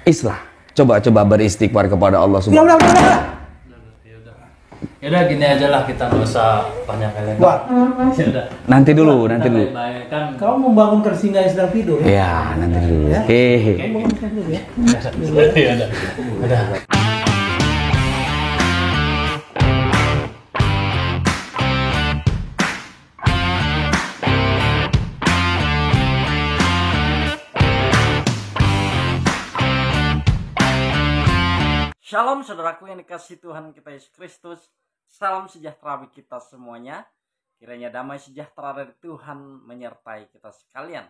Islah. Coba beristighfar kepada Allah Subhanahu wa Ta'ala. Yaudah gini aja lah, kita nggak usah banyak lebar. Nanti dulu. Kan Kau membangunkan singa yang sedang tidur. Ya, nanti dulu. Hehe. Bangunkan dulu ya. Udah. Shalom saudaraku yang dikasihi Tuhan kita Yesus Kristus. Salam sejahtera bagi kita semuanya. Kiranya damai sejahtera dari Tuhan menyertai kita sekalian.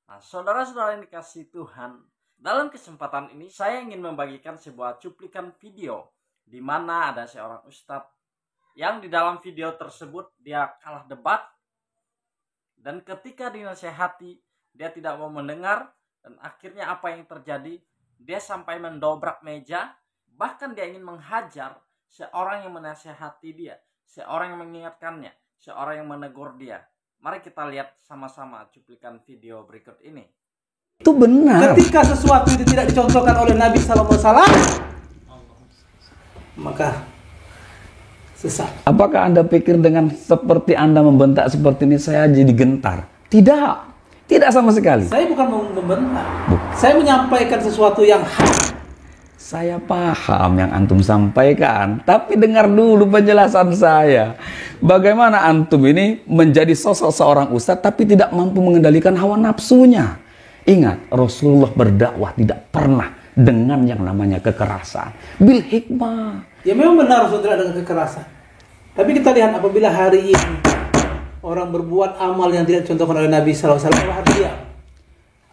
Nah, saudara-saudara yang dikasihi Tuhan, dalam kesempatan ini saya ingin membagikan sebuah cuplikan video di mana ada seorang ustadz yang di dalam video tersebut dia kalah debat, dan ketika dinasehati dia tidak mau mendengar, dan akhirnya apa yang terjadi, dia sampai mendobrak meja. Bahkan dia ingin menghajar seorang yang menasehati dia, seorang yang mengingatkannya, seorang yang menegur dia. Mari kita lihat sama-sama cuplikan video berikut ini. Itu benar. Ketika sesuatu itu tidak dicontohkan oleh Nabi SAW, maka sesat. Apakah Anda pikir dengan seperti Anda membentak seperti ini saya jadi gentar? Tidak sama sekali. Saya bukan membentak. Saya menyampaikan sesuatu yang hak. Saya paham yang antum sampaikan, tapi dengar dulu penjelasan saya. Bagaimana antum ini menjadi sosok seorang ustadz tapi tidak mampu mengendalikan hawa nafsunya. Ingat, Rasulullah berdakwah tidak pernah dengan yang namanya kekerasan. Bil hikmah. Ya memang benar Rasul tidak dengan kekerasan. Tapi kita lihat apabila hari ini orang berbuat amal yang tidak dicontohkan oleh Nabi SAW, harus diam.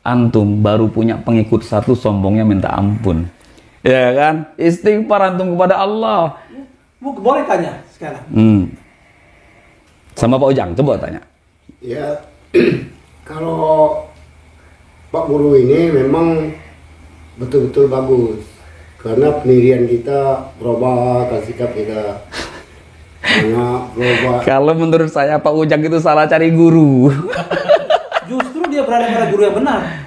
Antum baru punya pengikut satu, sombongnya minta ampun. Ya kan? Istighfar antum kepada Allah. Boleh tanya sekarang. Sama Pak Ujang, coba tanya. Ya, kalau Pak Guru ini memang betul-betul bagus. Karena pendirian kita berubah, sikap kita berubah. Kalau menurut saya Pak Ujang itu salah cari guru. Justru dia berada pada guru yang benar.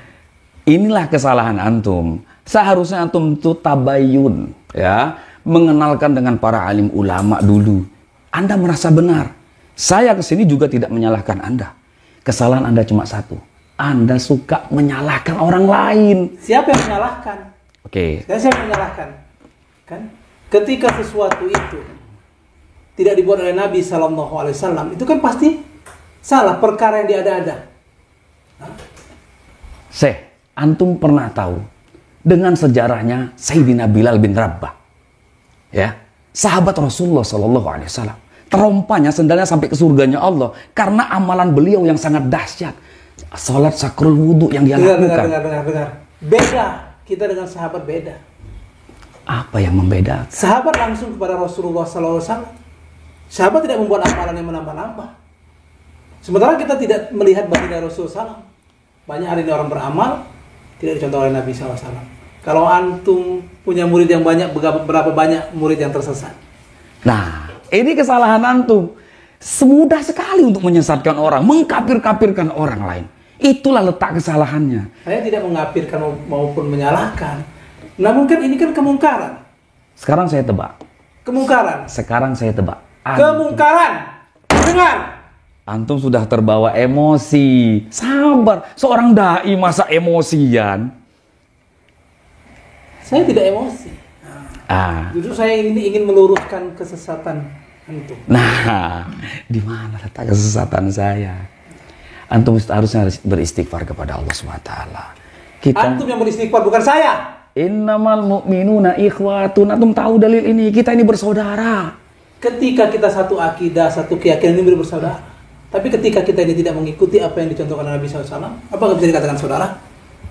Inilah kesalahan antum. Seharusnya antum itu tabayun, ya, mengenalkan dengan para alim ulama dulu. Anda merasa benar. Saya kesini juga tidak menyalahkan Anda. Kesalahan Anda cuma satu. Anda suka menyalahkan orang lain. Siapa yang menyalahkan? Oke. Dan siapa yang menyalahkan? Kan? Ketika sesuatu itu tidak dibuat oleh Nabi SAW, itu kan pasti salah, perkara yang diada-ada. Antum pernah tahu dengan sejarahnya Sayyidina Bilal bin Rabah, ya, sahabat Rasulullah SAW. Terompanya sendalnya sampai ke surganya Allah karena amalan beliau yang sangat dahsyat. Salat sakrul wudhu yang dia lakukan. Dengar. Beda kita dengan sahabat, beda. Apa yang membedakan? Sahabat langsung kepada Rasulullah SAW. Sahabat tidak membuat amalan yang menambah-nambah. Sementara kita tidak melihat baginda Rasulullah SAW. Banyak hari ini orang beramal tidak dicontoh oleh Nabi SAW. Kalau antum punya murid yang banyak, berapa banyak murid yang tersesat? Nah, ini kesalahan antum. Semudah sekali untuk menyesatkan orang, mengkafir-kafirkan orang lain. Itulah letak kesalahannya. Saya tidak mengkafirkan maupun menyalahkan. Namun kan ini kan kemungkaran. Sekarang saya tebak. Kemungkaran. Sekarang saya tebak. Kemungkaran. Dengar. Antum sudah terbawa emosi. Sabar. Seorang dai masa emosian? Saya tidak emosi. Justru saya ingin meluruskan kesesatan antum. Nah, di mana letak kesesatan saya? Antum harusnya beristighfar kepada Allah SWT. Antum yang beristighfar, bukan saya. Innamal mu'minuna ikhwatun. Antum tahu dalil ini, kita ini bersaudara. Ketika kita satu akidah, satu keyakinan ini bersaudara. Tapi ketika kita ini tidak mengikuti apa yang dicontohkan Nabi SAW, apakah bisa dikatakan saudara?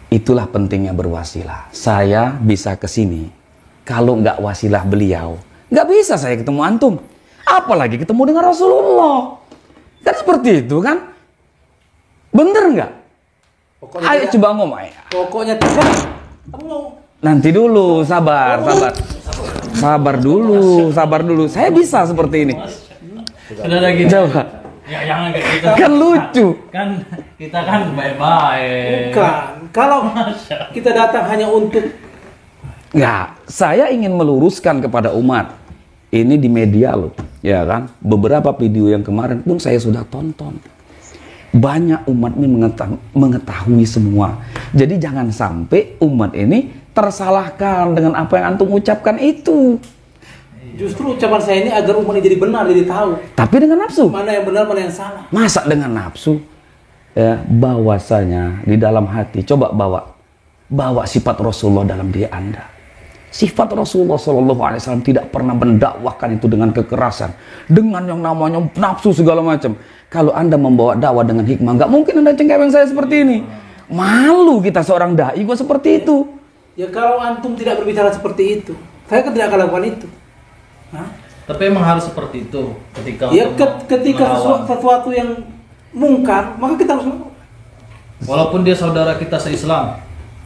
Itulah pentingnya berwasilah. Saya bisa kesini. Kalau nggak wasilah beliau, nggak bisa saya ketemu antum. Apalagi ketemu dengan Rasulullah. Kan seperti itu kan? Bener nggak? Ayo tidak. Coba ngomong ya. Pokoknya tidak. Nanti dulu, sabar. Sabar dulu. Saya bisa seperti ini. Sudah lagi. Coba. Ya jangan kayak gitu. Kan lucu. Kan kita kan baik-baik. Bukan. Kalau kita datang hanya untuk Ya, saya ingin meluruskan kepada umat. Ini di media loh, ya kan? Beberapa video yang kemarin pun saya sudah tonton. Banyak umat ini mengetahui semua. Jadi jangan sampai umat ini tersalahkan dengan apa yang antum ucapkan itu. Justru ucapan saya ini agar umat ini jadi benar, jadi tahu. Tapi dengan nafsu. Mana yang benar, mana yang salah. Masa dengan nafsu? Ya, bahwasanya di dalam hati, coba bawa sifat Rasulullah dalam diri Anda. Sifat Rasulullah SAW tidak pernah mendakwahkan itu dengan kekerasan, dengan yang namanya nafsu segala macam. Kalau Anda membawa dakwah dengan hikmah, nggak mungkin Anda cengkeweng saya seperti ini. Malu kita seorang dai kok seperti itu. Ya kalau antum tidak berbicara seperti itu, saya kan tidak akan lakukan itu. Hah? Tapi emang harus seperti itu ketika Ya untuk ketika melawan. sesuatu yang mungkar, maka kita harus lakukan. Walaupun dia saudara kita se-Islam.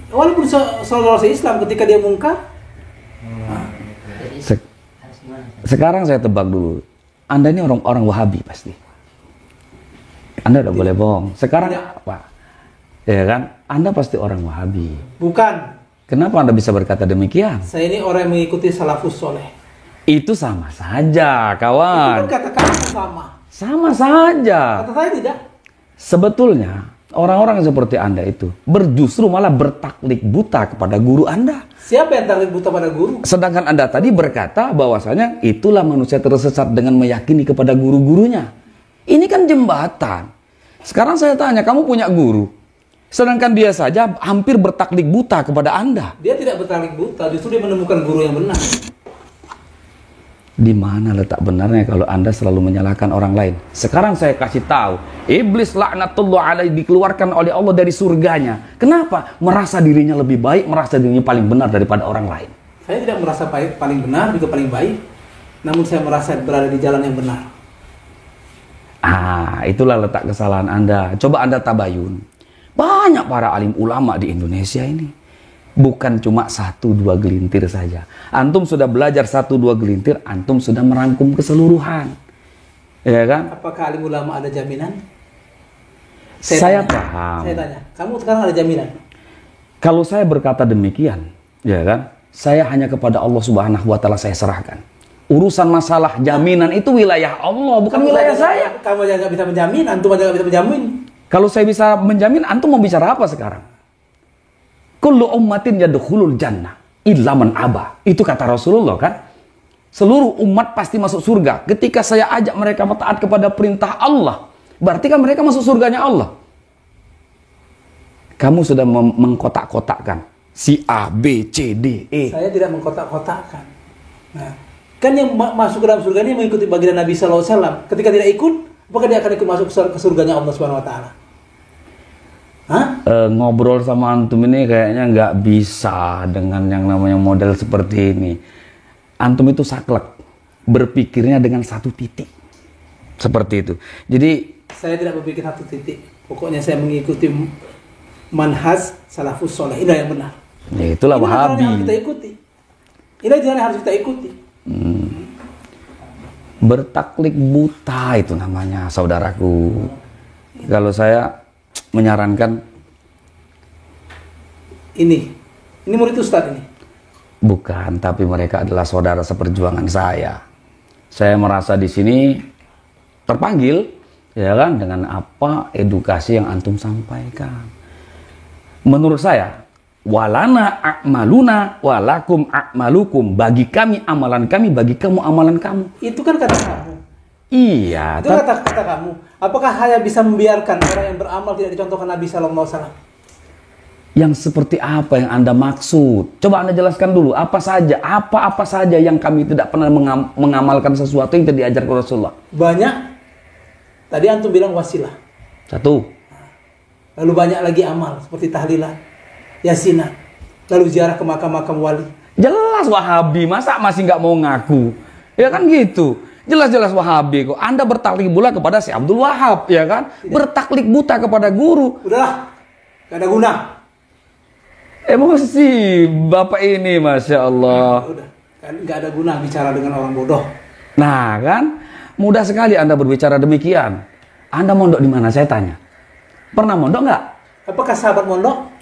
Walaupun saudara se-Islam ketika dia mungkar. Sekarang saya tebak dulu, Anda ini orang Wahabi pasti. Anda udah boleh bohong. Sekarang apa? Ya kan? Anda pasti orang Wahabi. Bukan. Kenapa Anda bisa berkata demikian? Saya ini orang yang mengikuti salafus soleh. Itu sama saja, Itu kawan. kan kata kamu sama. Sama saja. Kata saya tidak. Sebetulnya orang-orang seperti Anda itu justru malah bertaklid buta kepada guru Anda. Siapa yang taklid buta pada guru? Sedangkan Anda tadi berkata bahwasanya itulah manusia tersesat dengan meyakini kepada guru-gurunya. Ini kan jembatan. Sekarang saya tanya, kamu punya guru. Sedangkan dia saja hampir bertaklid buta kepada Anda. Dia tidak bertaklid buta, justru dia menemukan guru yang benar. Di mana letak benarnya kalau Anda selalu menyalahkan orang lain? Sekarang saya kasih tahu, iblis laknatullah alaihi dikeluarkan oleh Allah dari surganya. Kenapa? Merasa dirinya lebih baik, merasa dirinya paling benar daripada orang lain. Saya tidak merasa paling benar, juga paling baik. Namun saya merasa berada di jalan yang benar. Itulah letak kesalahan Anda. Coba Anda tabayun. Banyak para alim ulama di Indonesia ini. Bukan cuma 1-2 gelintir saja. Antum sudah belajar 1-2 gelintir, antum sudah merangkum keseluruhan. Ya kan? Apakah alim ulama ada jaminan? Saya tanya, paham. Saya tanya, kamu sekarang ada jaminan? Kalau saya berkata demikian, ya kan? Saya hanya kepada Allah Subhanahu wa taala saya serahkan. Urusan masalah jaminan itu wilayah Allah, bukan wilayah saya. Kamu aja nggak bisa menjamin, antum aja nggak bisa menjamin. Kalau saya bisa menjamin, antum mau bicara apa sekarang? Kullu ummatin yadkhulul jannah illa man aba. Itu kata Rasulullah kan? Seluruh umat pasti masuk surga. Ketika saya ajak mereka taat kepada perintah Allah, berarti kan mereka masuk surganya Allah. Kamu sudah mengkotak-kotakkan si A, B, C, D, E. Saya tidak mengkotak-kotakkan. Nah, kan yang masuk ke dalam surga ini mengikuti baginda Nabi SAW. Ketika tidak ikut, apakah dia akan ikut masuk ke surganya Allah Subhanahu Wa Taala? Ngobrol sama antum ini kayaknya nggak bisa dengan yang namanya model seperti ini. Antum itu saklek, berpikirnya dengan satu titik, seperti itu. Jadi saya tidak berpikir satu titik. Pokoknya saya mengikuti manhaj salafus soleh. Inilah yang benar. ya itulah Inilah jalan Wahabi. yang harus kita ikuti. Inilah jalan yang harus kita ikuti. Bertaklid buta itu namanya, saudaraku. Kalau saya menyarankan ini murid Ustadz ini. bukan, tapi mereka adalah saudara seperjuangan saya. Saya merasa di sini terpanggil, ya kan, dengan apa edukasi yang antum sampaikan. Menurut saya, walana a'maluna walakum a'malukum, bagi kami amalan kami, bagi kamu amalan kamu. Itu kan kata kamu. Iya, Itu kata kamu. Apakah saya bisa membiarkan orang yang beramal tidak dicontohkan Nabi Sallallahu Alaihi Wasallam? yang seperti apa yang Anda maksud? Coba Anda jelaskan dulu, apa saja yang kami tidak pernah mengamalkan sesuatu yang tidak diajarkan Rasulullah. Banyak. Tadi antum bilang wasilah. Satu. Lalu banyak lagi amal seperti tahlilan, yasinan, lalu ziarah ke makam-makam wali. Jelas Wahabi, masa masih nggak mau ngaku? Ya kan gitu. Jelas-jelas Wahabi kok. Anda bertaklid buta kepada si Abdul Wahab, ya kan? Bertaklid buta kepada guru. Udahlah, gak ada guna. Emosi Bapak ini, Masya Allah. Udah, kan gak ada guna bicara dengan orang bodoh. Nah kan, mudah sekali Anda berbicara demikian. Anda mondok di mana? Saya tanya. Pernah mondok nggak? Apakah sahabat mondok?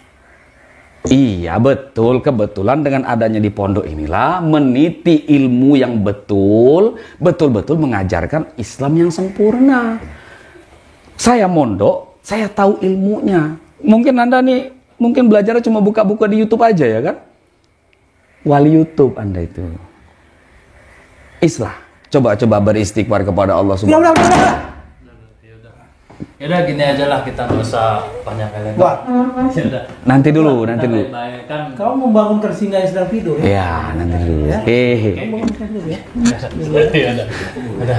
Iya betul, kebetulan dengan adanya di pondok inilah meniti ilmu yang betul-betul mengajarkan Islam yang sempurna. Saya mondok, saya tahu ilmunya. Mungkin Anda nih, mungkin belajarnya cuma buka-buka di YouTube aja ya kan? Wali YouTube Anda itu. Islah, coba beristighfar kepada Allah Subhanahu wa Ta'ala. Yaudah gini aja lah, kita nggak usah banyak kali. Yaudah. Nanti dulu. Kan Kau membangunkan singa yang sedang tidur. Ya, nanti dulu. Bangunkan dulu ya. udah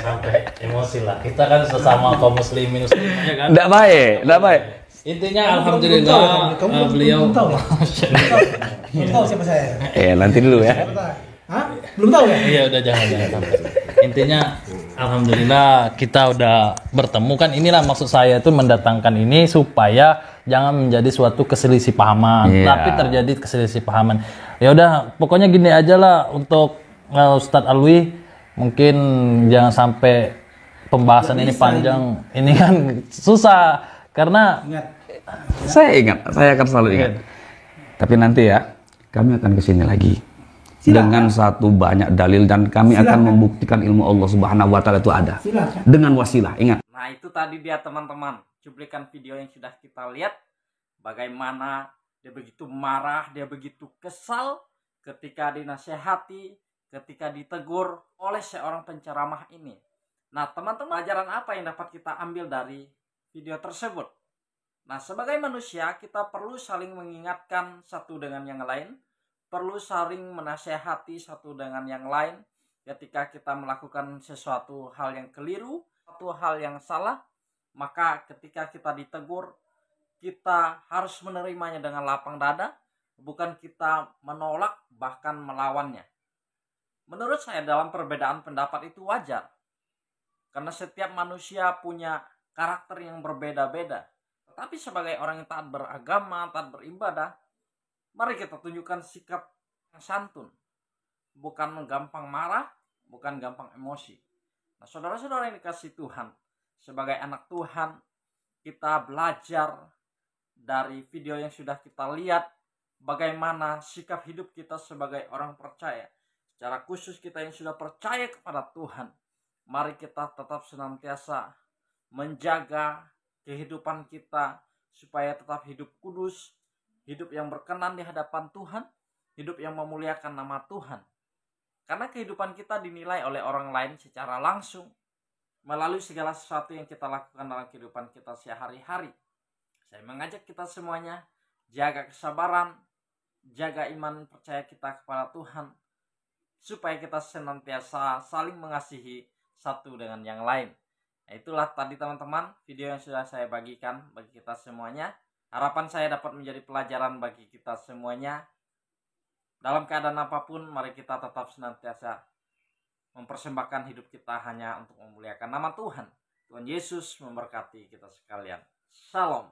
sampai emosi lah. Kita kan sesama kaum muslimin ya kan. Nggak baik. Intinya alhamdulillah beliau. Belum tahu siapa saya. Nanti dulu ya. Hah? Belum tahu ya? Iya udah jangan sampai. Intinya alhamdulillah kita udah bertemu kan, inilah maksud saya itu mendatangkan ini supaya jangan menjadi suatu keselisih pahaman, tapi terjadi keselisih pahaman. Ya udah pokoknya gini aja lah untuk Ustadz Alwi, mungkin jangan sampai pembahasan ini panjang. Ini kan susah karena Saya akan selalu ingat. Tapi nanti ya, kami akan kesini lagi. Dengan satu banyak dalil dan kami akan membuktikan ilmu Allah Subhanahu wa Ta'ala itu ada. Dengan wasilah, ingat. Nah itu tadi dia teman-teman, cuplikan video yang sudah kita lihat. Bagaimana dia begitu marah, dia begitu kesal ketika dinasehati, ketika ditegur oleh seorang penceramah ini. Nah teman-teman, pelajaran apa yang dapat kita ambil dari video tersebut? Nah sebagai manusia kita perlu saling mengingatkan satu dengan yang lain, perlu saling menasehati satu dengan yang lain ketika kita melakukan sesuatu hal yang keliru, suatu hal yang salah. Maka ketika kita ditegur, kita harus menerimanya dengan lapang dada, bukan kita menolak bahkan melawannya. Menurut saya dalam perbedaan pendapat itu wajar, karena setiap manusia punya karakter yang berbeda-beda. Tetapi sebagai orang yang taat beragama, taat beribadah, mari kita tunjukkan sikap yang santun. Bukan gampang marah, bukan gampang emosi. Nah saudara-saudara yang dikasih Tuhan, sebagai anak Tuhan, kita belajar dari video yang sudah kita lihat, bagaimana sikap hidup kita sebagai orang percaya. Secara khusus kita yang sudah percaya kepada Tuhan, mari kita tetap senantiasa menjaga kehidupan kita supaya tetap hidup kudus, hidup yang berkenan di hadapan Tuhan, hidup yang memuliakan nama Tuhan. Karena kehidupan kita dinilai oleh orang lain secara langsung melalui segala sesuatu yang kita lakukan dalam kehidupan kita sehari-hari. Saya mengajak kita semuanya jaga kesabaran, jaga iman percaya kita kepada Tuhan, supaya kita senantiasa saling mengasihi satu dengan yang lain. Nah, itulah tadi teman-teman video yang sudah saya bagikan bagi kita semuanya. Harapan saya dapat menjadi pelajaran bagi kita semuanya. Dalam keadaan apapun, mari kita tetap senantiasa mempersembahkan hidup kita hanya untuk memuliakan nama Tuhan. Tuhan Yesus memberkati kita sekalian. Shalom.